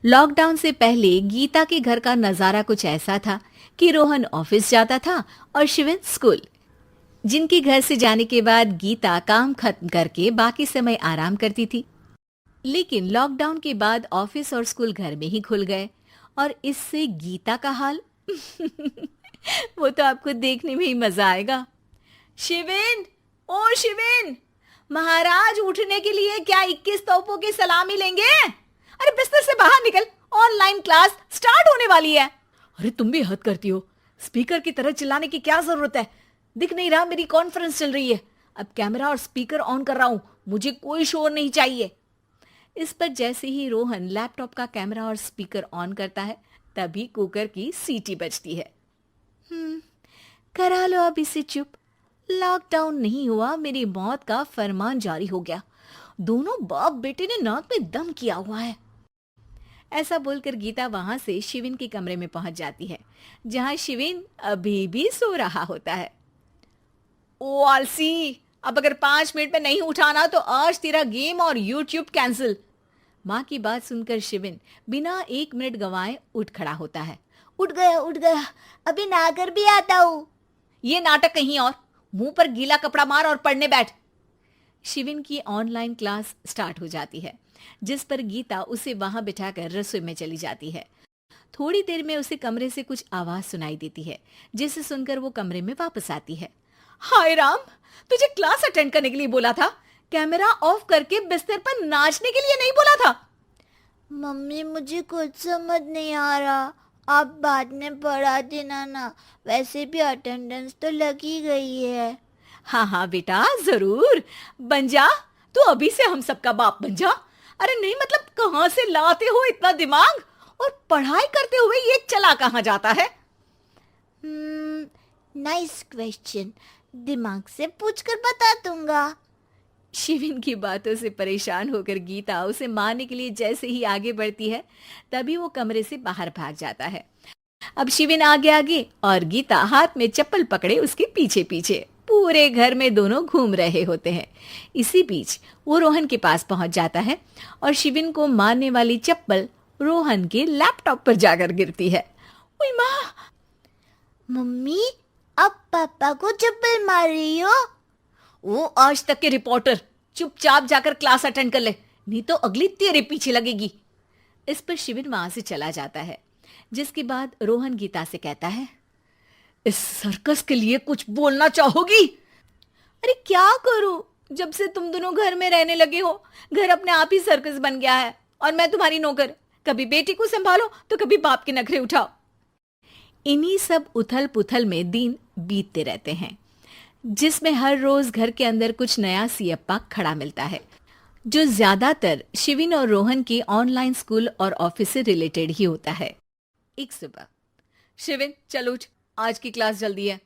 Lockdown से पहले गीता के घर का नजारा कुछ ऐसा था कि रोहन ऑफिस जाता था और शिविन स्कूल। जिनके घर से जाने के बाद गीता काम खत्म करके बाकी समय आराम करती थी। लेकिन लॉकडाउन के बाद ऑफिस और स्कूल घर में ही खुल गए और इससे गीता का हाल वो तो आपको देखने में ही मजा आएगा। शिविन, ओ शिविन, महाराज उठने के लिए क्या 21 तोपों की सलामी लेंगे? अरे बिस्तर से बाहर निकल, ऑनलाइन क्लास स्टार्ट होने वाली है। अरे तुम भी हद करती हो, स्पीकर की तरह चिल्लाने की क्या जरूरत है? दिख नहीं रहा मेरी कॉन्फ्रेंस चल रही है। अब कैमरा और स्पीकर ऑन कर रहा हूं, मुझे कोई शोर नहीं चाहिए। इस पर जैसे ही रोहन लैपटॉप का कैमरा और स्पीकर ऑन करता है तभी कुकर की सीटी बजती है। करा लो अब इसे चुप। लॉकडाउन नहीं हुआ, मेरी मौत का फरमान जारी हो गया। दोनों बाप बेटे ने नाक में दम किया हुआ है। ऐसा बोलकर गीता वहां से शिविन के कमरे में पहुंच जाती है, जहां शिविन अभी भी सो रहा होता है। ओ आलसी, अब अगर 5 मिनट में नहीं उठाना तो आज तेरा गेम और यूट्यूब कैंसिल। माँ की बात सुनकर शिविन बिना 1 मिनट गंवाए उठ खड़ा होता है। उठ गया, अभी नहाकर भी आता हूँ। ये नाटक कहीं और, मुंह पर गीला कपड़ा मार और पढ़ने बैठ। शिविन की ऑनलाइन क्लास स्टार्ट हो जाती है, जिस पर गीता उसे वहां बिठाकर रसोई में चली जाती है। थोड़ी देर में उसे कमरे से कुछ आवाज सुनाई देती है, जिसे सुनकर वो कमरे में वापस आती है। हाय राम, तुझे क्लास अटेंड करने के लिए बोला था, कैमरा ऑफ करके बिस्तर पर नाचने के लिए नहीं बोला था। मम्मी मुझे कुछ समझ नहीं आ रहा, आप बाद में पढ़ा देना ना, वैसे भी अटेंडेंस तो लगी गई है। हाँ हाँ बेटा, जरूर बन जा। तू अभी से हम सबका बाप बन जा। अरे नहीं मतलब कहाँ से लाते हो इतना दिमाग, और पढ़ाई करते हुए ये चला कहाँ जाता है? नाइस क्वेश्चन, दिमाग से पूछकर बता दूंगा। शिविन की बातों से परेशान होकर गीता उसे मारने के लिए जैसे ही आगे बढ़ती है तभी वो कमरे से बाहर भाग जाता है। अब शिविन आगे आगे और गीता हाथ में चप्पल पकड़े उसके पीछे पीछे पूरे घर में दोनों घूम रहे होते हैं। इसी बीच वो रोहन के पास पहुंच जाता है और शिविन को मारने वाली चप्पल रोहन के लैपटॉप पर जाकर गिरती है। ओए माँ! मम्मी, अब पापा को चप्पल मार रही हो? वो आज तक के रिपोर्टर, चुपचाप जाकर क्लास अटेंड कर ले, नहीं तो अगली तेरे पीछे लगेगी। इस पर शिविन वहां से चला जाता है, जिसके बाद रोहन गीता से कहता है, इस सर्कस के लिए कुछ बोलना चाहोगी? अरे क्या करूं, जब से तुम दोनों घर में रहने लगे हो, घर अपने आप ही सर्कस बन गया है और मैं तुम्हारी नौकर। कभी बेटी को संभालो तो कभी बाप के नखरे उठाओ। इन्हीं सब उथल पुथल में दिन बीतते रहते हैं, जिसमें हर रोज घर के अंदर कुछ नया सियप्पा खड़ा मिलता है, जो ज्यादातर शिविन और रोहन के ऑनलाइन स्कूल और ऑफिस से रिलेटेड ही होता है। एक सुबह, शिविन चल उठ, आज की क्लास जल्दी है।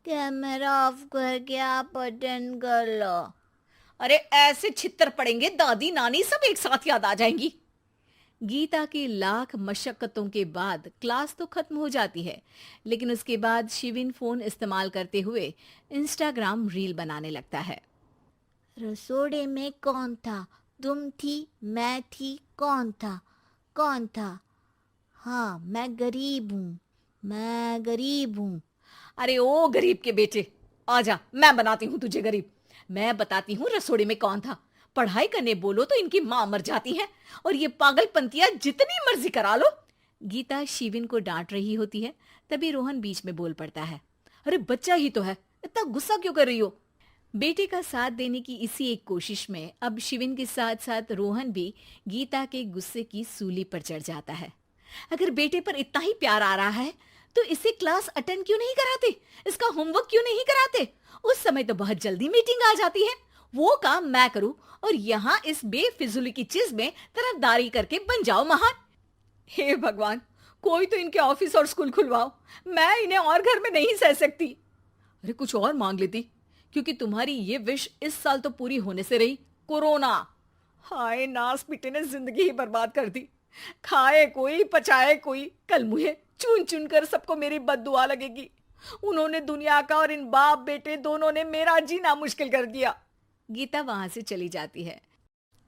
कैमरा ऑफ करके आप अटेंड कर लो। अरे ऐसे छित्तर पड़ेंगे, दादी नानी सब एक साथ याद आ जाएंगी। गीता की लाख मशक्कतों के बाद क्लास तो खत्म हो जाती है, लेकिन उसके बाद शिविन फोन इस्तेमाल करते हुए इंस्टाग्राम रील बनाने लगता है। रसोड़े में कौन था? तुम थी, मैं थी, कौन था? कौन था? हाँ, मैं गरीब हूँ, मैं गरीब हूँ। अरे ओ गरीब के बेटे, आजा, मैं बनाती हूँ तुझे गरीब। मैं बताती हूँ रसोड़े में कौन था। पढ़ाई करने बोलो तो इनकी माँ मर जाती है, और ये पागलपंतियां जितनी मर्जी करा लो। गीता शिविन को डांट रही होती है, तभी रोहन बीच में बोल पड़ता है। अरे बच्चा ही तो है, इतना गुस्सा क्यों कर रही हो? बेटे का साथ देने की इसी एक कोशिश में अब शिविन के साथ साथ रोहन भी गीता के गुस्से की सूली पर चढ़ जाता है। अगर बेटे पर इतना ही प्यार आ रहा है तो इसे क्लास अटेंड क्यों नहीं कराते, इसका होमवर्क क्यों नहीं कराते? उस समय तो बहुत जल्दी मीटिंग आ जाती है, वो काम मैं करूं और यहाँ इस बेफिजुली की चीज में तरफदारी करके बन जाओ महान। हे भगवान, कोई तो इनके ऑफिस और स्कूल खुलवाओ, मैं इन्हें और घर में नहीं सह सकती। अरे कुछ और मांग लेती, क्योंकि तुम्हारी ये विश इस साल तो पूरी होने से रही, कोरोना। हाय नास पिटे ने जिंदगी ही बर्बाद कर दी। खाए कोई पचाए कोई, कल मुझे चुन चुन कर सबको मेरी बद्दुआ लगेगी। उन्होंने दुनिया का और इन बाप बेटे दोनों ने मेरा जीना मुश्किल कर दिया। गीता वहां से चली जाती है,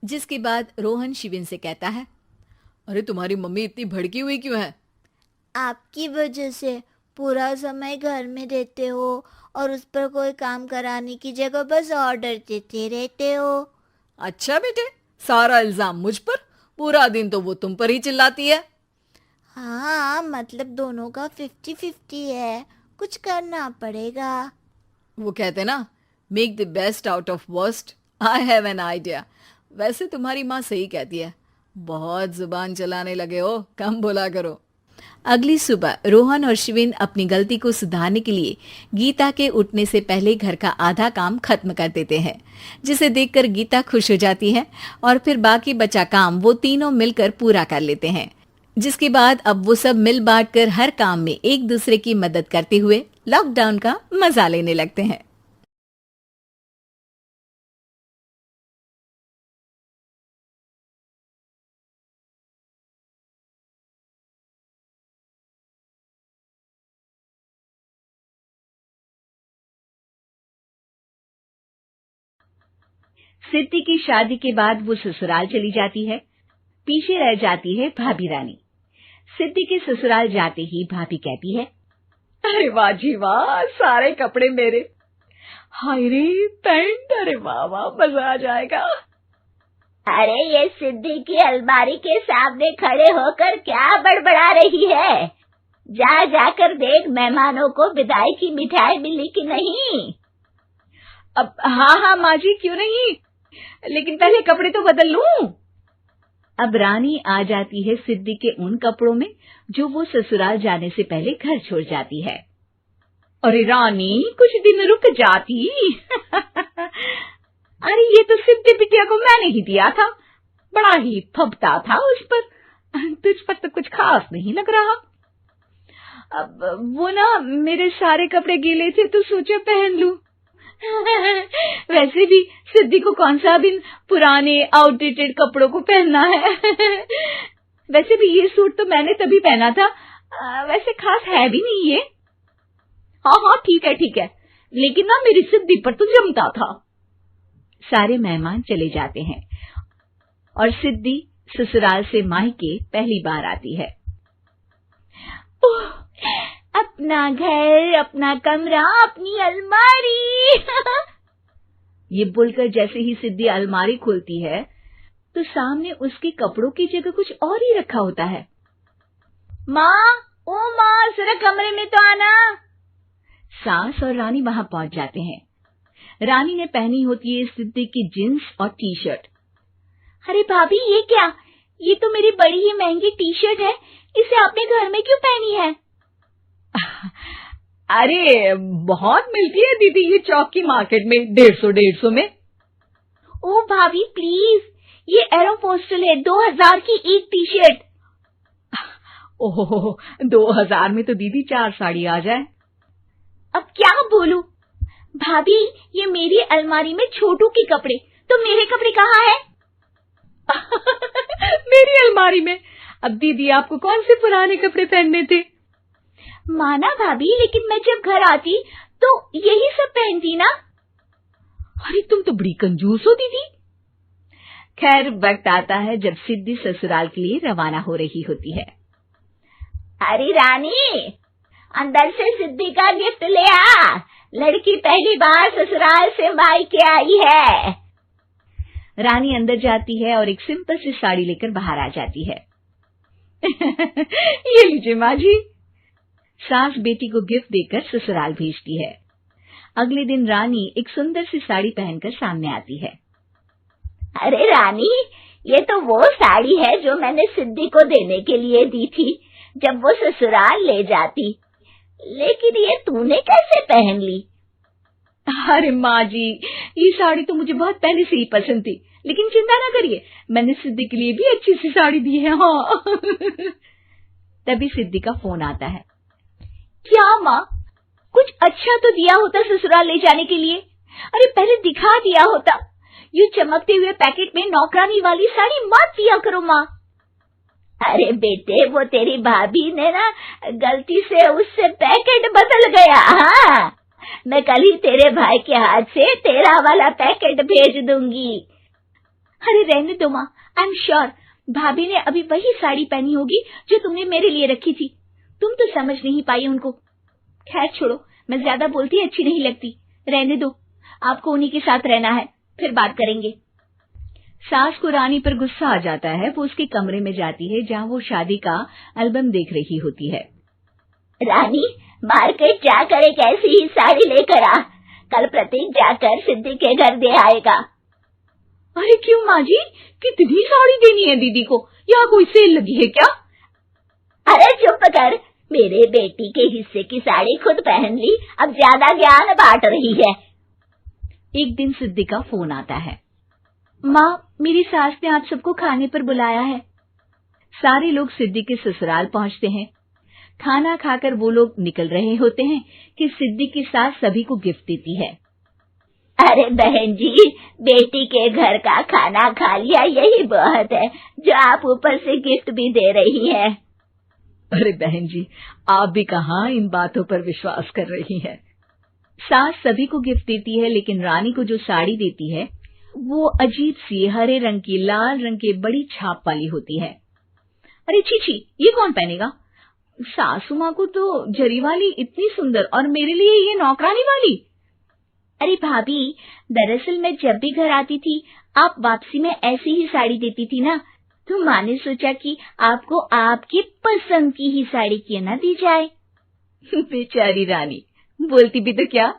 जिसके बाद रोहन शिविन से कहता है, अरे तुम्हारी मम्मी इतनी भड़की हुई क्यों है? आपकी वजह से पूरा समय घर में रहते हो और उस पर कोई काम कराने की जगह बस ऑर्डर देते रहते हो। अच्छा बेटे, सारा इल्जाम मुझ पर, पूरा दिन तो वो तुम पर ही चिल्लाती है। हाँ, मतलब दोनों का 50-50 है, कुछ करना पड़ेगा। वो कहते ना, make the best out of worst. I have an idea. वैसे तुम्हारी माँ सही कहती है, बहुत जुबान चलाने लगे हो, कम बोला करो। अगली सुबह रोहन और शिविन अपनी गलती को सुधारने के लिए गीता के उठने से पहले घर का आधा काम खत्म कर देते हैं, जिसे देखकर गीता खुश हो जाती है और फिर बाकी बचा काम वो तीनों मिलकर पूरा कर लेते हैं। जिसके बाद अब वो सब मिल बांट कर हर काम में एक दूसरे की मदद करते हुए लॉकडाउन का मजा लेने लगते हैं। सिद्धि की शादी के बाद वो ससुराल चली जाती है। पीछे रह जाती है भाभी रानी। सिद्धि के ससुराल जाते ही भाभी कहती है, अरे वाह जी वाह, सारे कपड़े मेरे। हाय रे पैंट, अरे वाह वाह, मजा आ जाएगा। अरे ये सिद्धि की अलमारी के सामने खड़े होकर क्या बड़बड़ा रही है? जा जाकर देख मेहमानों को विदाई की मिठाई मिली कि नहीं। अब हाँ माँ जी, क्यों नहीं, लेकिन पहले कपड़े तो बदल लूं। अब रानी आ जाती है सिद्धि के उन कपड़ों में जो वो ससुराल जाने से पहले घर छोड़ जाती है। अरे रानी, कुछ दिन रुक जाती। अरे ये तो सिद्धि बिटिया को मैंने ही दिया था, बड़ा ही फबता था उस पर, तुझ पर तो कुछ खास नहीं लग रहा। अब वो ना, मेरे सारे कपड़े गीले थे तो सोचा पहन लूं। वैसे भी सिद्धि को कौन सा दिन पुराने आउटडेटेड कपड़ों को पहनना है। वैसे भी ये सूट तो मैंने तभी पहना था, वैसे खास है भी नहीं ये। हाँ ठीक है, लेकिन ना मेरी सिद्धि पर तो जमता था। सारे मेहमान चले जाते हैं और सिद्धि ससुराल से मायके पहली बार आती है। अपना घर, अपना कमरा, अपनी अलमारी। ये बोलकर जैसे ही सिद्धि अलमारी खोलती है तो सामने उसके कपड़ों की जगह कुछ और ही रखा होता है। माँ, ओ माँ, जरा कमरे में तो आना। सास और रानी वहां पहुंच जाते हैं। रानी ने पहनी होती है सिद्धि की जींस और टी शर्ट। अरे भाभी, ये क्या? ये तो मेरी बड़ी ही महंगी टी शर्ट है, इसे आपने घर में क्यों पहनी है? अरे बहुत मिलती है दीदी ये चौक की मार्केट में, 150 में। ओ भाभी प्लीज, ये एरोपोस्टल है, 2000 की एक टी शर्ट। ओह, 2000 में तो दीदी 4 साड़ी आ जाए। अब क्या बोलूं? भाभी, ये मेरी अलमारी में छोटू के कपड़े, तो मेरे कपड़े कहाँ हैं? मेरी अलमारी में? अब दीदी आपको कौन से पुराने कपड़े पहनने थे? माना भाभी, लेकिन मैं जब घर आती तो यही सब पहनती ना। अरे तुम तो बड़ी कंजूस हो दीदी। खैर, वक्त आता है जब सिद्धि ससुराल के लिए रवाना हो रही होती है। अरे रानी, अंदर से सिद्धि का गिफ्ट ले आ, लड़की पहली बार ससुराल से मायके आई है। रानी अंदर जाती है और एक सिंपल सी साड़ी लेकर बाहर आ जाती है। ये लीजिए माँ जी। सास बेटी को गिफ्ट देकर ससुराल भेजती है। अगले दिन रानी एक सुंदर सी साड़ी पहनकर सामने आती है। अरे रानी, ये तो वो साड़ी है जो मैंने सिद्धि को देने के लिए दी थी जब वो ससुराल ले जाती, लेकिन ये तूने कैसे पहन ली? अरे माँ जी, ये साड़ी तो मुझे बहुत पहले से ही पसंद थी, लेकिन चिंता ना करिए, मैंने सिद्धि के लिए भी अच्छी सी साड़ी दी है। हाँ। तभी सिद्धि का फोन आता है। क्या माँ, कुछ अच्छा तो दिया होता ससुराल ले जाने के लिए, अरे पहले दिखा दिया होता। ये चमकते हुए पैकेट में नौकरानी वाली साड़ी मत दिया करो माँ। अरे बेटे, वो तेरी भाभी ने ना गलती से उससे पैकेट बदल गया। हाँ, मैं कल ही तेरे भाई के हाथ से तेरा वाला पैकेट भेज दूंगी। अरे रहने दो माँ, आई एम श्योर भाभी ने अभी वही साड़ी पहनी होगी जो तुमने मेरे लिए रखी थी। तुम तो समझ नहीं पाई उनको। खैर छोड़ो, मैं ज्यादा बोलती अच्छी नहीं लगती, रहने दो। आपको उन्हीं के साथ रहना है, फिर बात करेंगे। सास को रानी पर गुस्सा आ जाता है। वो उसके कमरे में जाती है जहाँ वो शादी का एल्बम देख रही होती है। रानी, मार्केट जाकर एक ऐसी ही साड़ी लेकर आ। कल प्रतीक जाकर सिद्धि के घर दे आएगा। अरे क्यों माँ जी, कितनी साड़ी देनी है दीदी को? यहाँ कोई सेल लगी है क्या? अरे चुप कर, मेरे बेटी के हिस्से की साड़ी खुद पहन ली, अब ज्यादा ज्ञान बांट रही है। एक दिन सिद्धि का फोन आता है। माँ, मेरी सास ने आप सबको खाने पर बुलाया है। सारे लोग सिद्धि के ससुराल पहुंचते हैं। खाना खाकर वो लोग निकल रहे होते हैं कि सिद्धि की सास सभी को गिफ्ट देती है। अरे बहन जी, बेटी के घर का खाना खा लिया, यही बहुत है जो आप ऊपर से गिफ्ट भी दे रही हैं। अरे बहन जी, आप भी कहाँ इन बातों पर विश्वास कर रही हैं। सास सभी को गिफ्ट देती है, लेकिन रानी को जो साड़ी देती है वो अजीब सी हरे रंग की, लाल रंग की बड़ी छाप वाली होती है। अरे छी, ये कौन पहनेगा? सासू माँ को तो जरी वाली इतनी सुंदर, और मेरे लिए ये नौकरानी वाली। अरे भाभी, दरअसल मैं जब भी घर आती थी आप वापसी में ऐसी ही साड़ी देती थी ना, तो माँ ने सोचा कि आपको आपकी पसंद की ही साड़ी क्यों ना दी जाए। बेचारी रानी, बोलती भी तो क्या।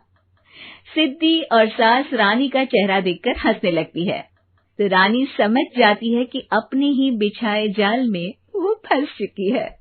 सिद्धि और सास रानी का चेहरा देखकर हंसने लगती है, तो रानी समझ जाती है कि अपने ही बिछाए जाल में वो फंस चुकी है।